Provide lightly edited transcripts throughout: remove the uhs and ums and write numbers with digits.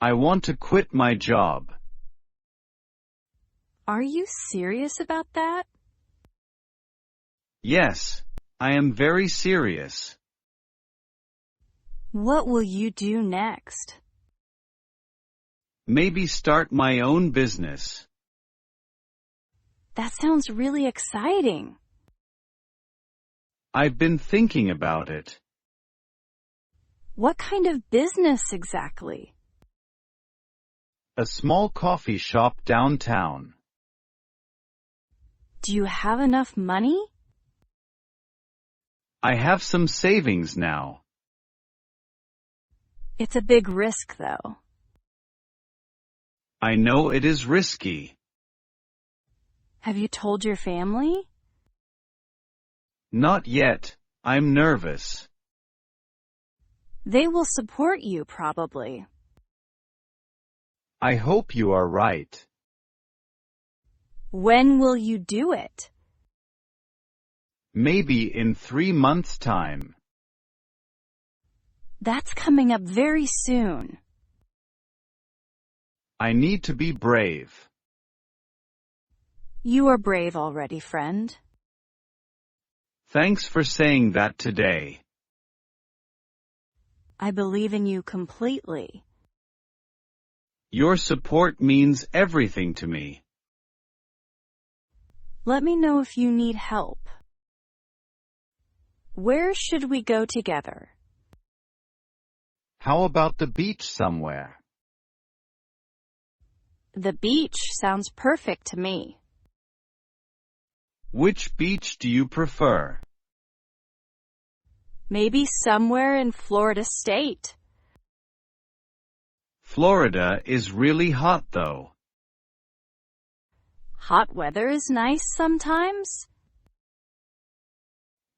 I want to quit my job. Are you serious about that? Yes, I am very serious. What will you do next? Maybe start my own business. That sounds really exciting. I've been thinking about it. What kind of business exactly? A small coffee shop downtown. Do you have enough money? I have some savings now. It's a big risk, though. I know it is risky. Have you told your family? Not yet. I'm nervous. They will support you, probably. I hope you are right. When will you do it? Maybe in 3 months' time. That's coming up very soon. I need to be brave. You are brave already, friend. Thanks for saying that today. I believe in you completely. Your support means everything to me. Let me know if you need help. Where should we go together? How about the beach somewhere? The beach sounds perfect to me. Which beach do you prefer? Maybe somewhere in Florida State. Florida is really hot though. Hot weather is nice sometimes.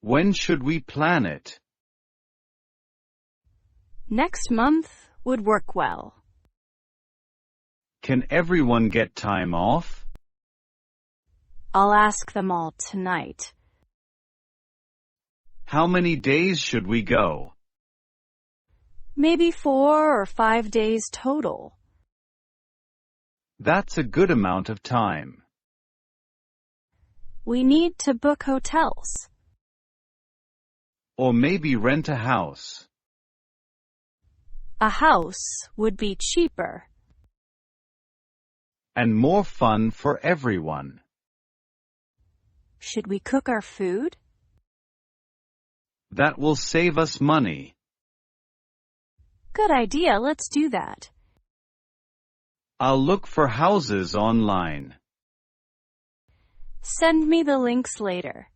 When should we plan it? Next month would work well. Can everyone get time off? I'll ask them all tonight. How many days should we go? Maybe 4 or 5 days total. That's a good amount of time. We need to book hotels. Or maybe rent a house. A house would be cheaper. And more fun for everyone. Should we cook our food? That will save us money. Good idea, let's do that. I'll look for houses online. Send me the links later.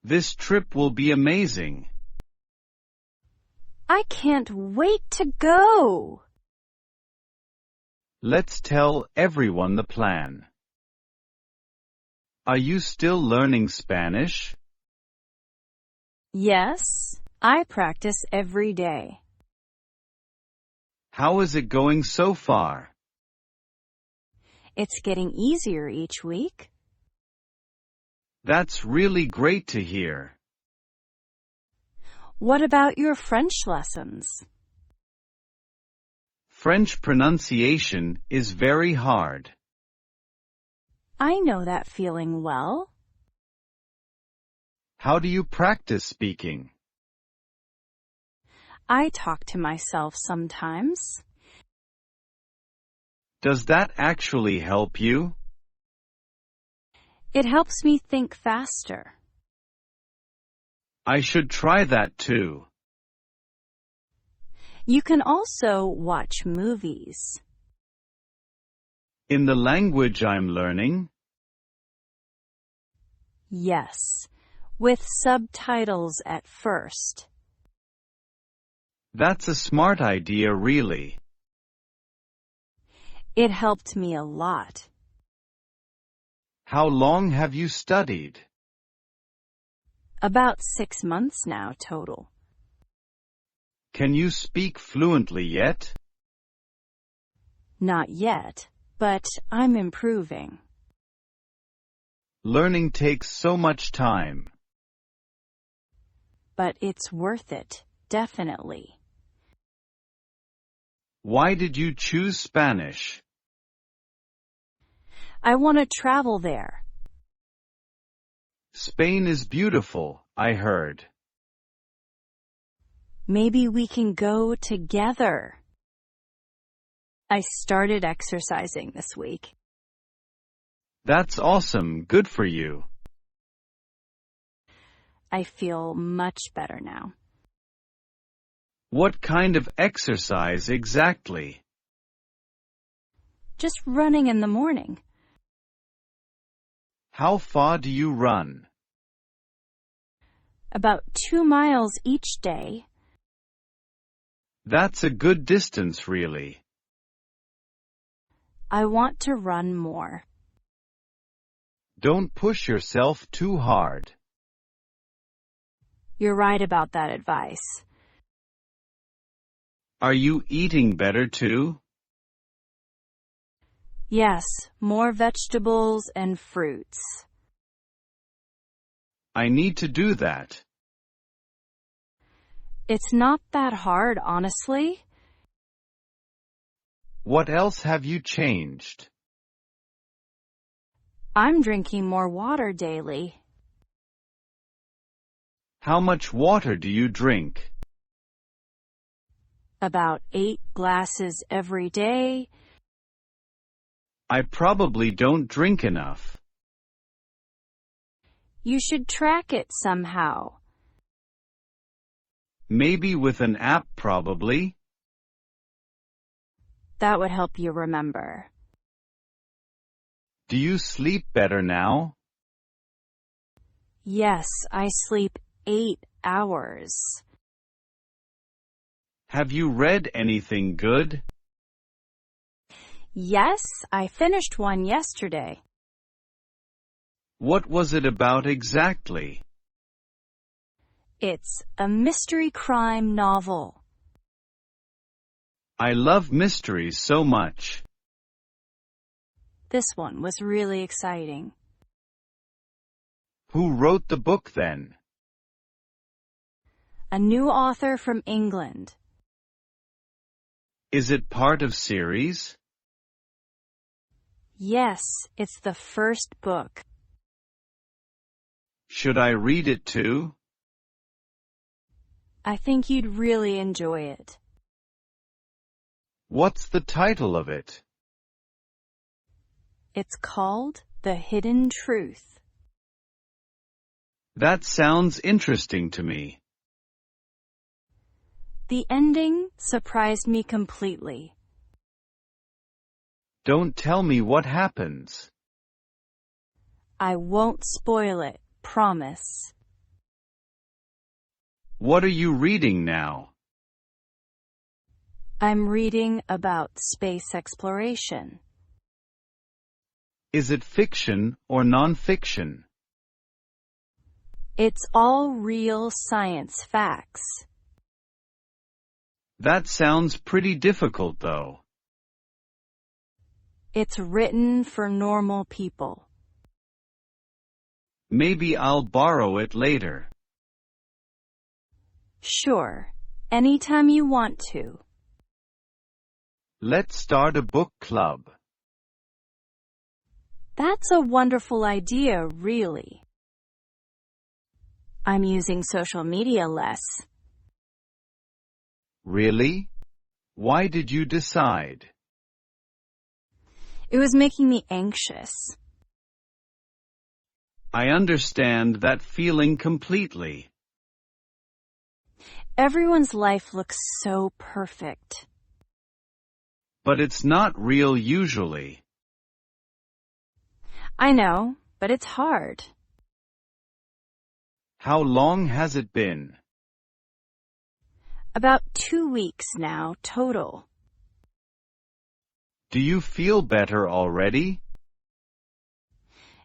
This trip will be amazing. I can't wait to go. Let's tell everyone the plan. Are you still learning Spanish? Yes, I practice every day. How is it going so far? It's getting easier each week. That's really great to hear. What about your French lessons? French pronunciation is very hard. I know that feeling well. How do you practice speaking? I talk to myself sometimes. Does that actually help you? It helps me think faster. I should try that too. You can also watch movies. In the language I'm learning? Yes, with subtitles at first. That's a smart idea, really. It helped me a lot. How long have you studied? About 6 months now total. Can you speak fluently yet? Not yet, but I'm improving. Learning takes so much time. But it's worth it, definitely. Why did you choose Spanish? I want to travel there. Spain is beautiful, I heard. Maybe we can go together. I started exercising this week. That's awesome, good for you. I feel much better now. What kind of exercise exactly? Just running in the morning. How far do you run? About 2 miles each day. That's a good distance, really. I want to run more. Don't push yourself too hard. You're right about that advice. Are you eating better too? Yes, more vegetables and fruits. I need to do that. It's not that hard, honestly. What else have you changed? I'm drinking more water daily. How much water do you drink? About 8 glasses every day. I probably don't drink enough. You should track it somehow. Maybe with an app, probably. That would help you remember. Do you sleep better now? Yes, I sleep 8 hours. Have you read anything good? Yes, I finished one yesterday. What was it about exactly? It's a mystery crime novel. I love mysteries so much. This one was really exciting. Who wrote the book then? A new author from England. Is it part of series? Yes, it's the first book. Should I read it too? I think you'd really enjoy it. What's the title of it? It's called The Hidden Truth. That sounds interesting to me. The ending surprised me completely. Don't tell me what happens. I won't spoil it, promise. What are you reading now? I'm reading about space exploration. Is it fiction or non-fiction? It's all real science facts. That sounds pretty difficult, though. It's written for normal people. Maybe I'll borrow it later. Sure, anytime you want to. Let's start a book club. That's a wonderful idea, really. I'm using social media less. Really? Why did you decide? It was making me anxious. I understand that feeling completely. Everyone's life looks so perfect. But it's not real usually. I know, but it's hard. How long has it been? About 2 weeks now, total. Do you feel better already?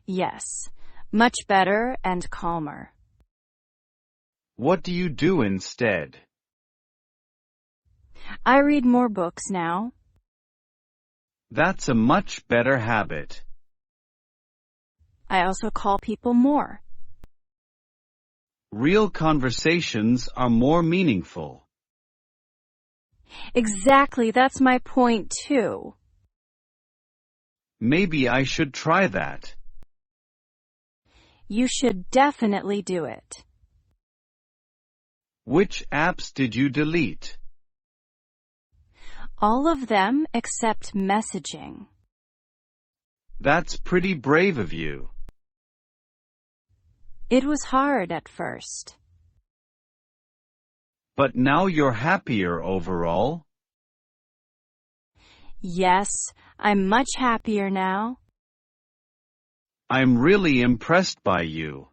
Yes, much better and calmer. What do you do instead? I read more books now. That's a much better habit. I also call people more. Real conversations are more meaningful. Exactly, that's my point too. Maybe I should try that. You should definitely do it. Which apps did you delete? All of them except messaging. That's pretty brave of you. It was hard at first. But now you're happier overall? Yes, I'm much happier now. I'm really impressed by you.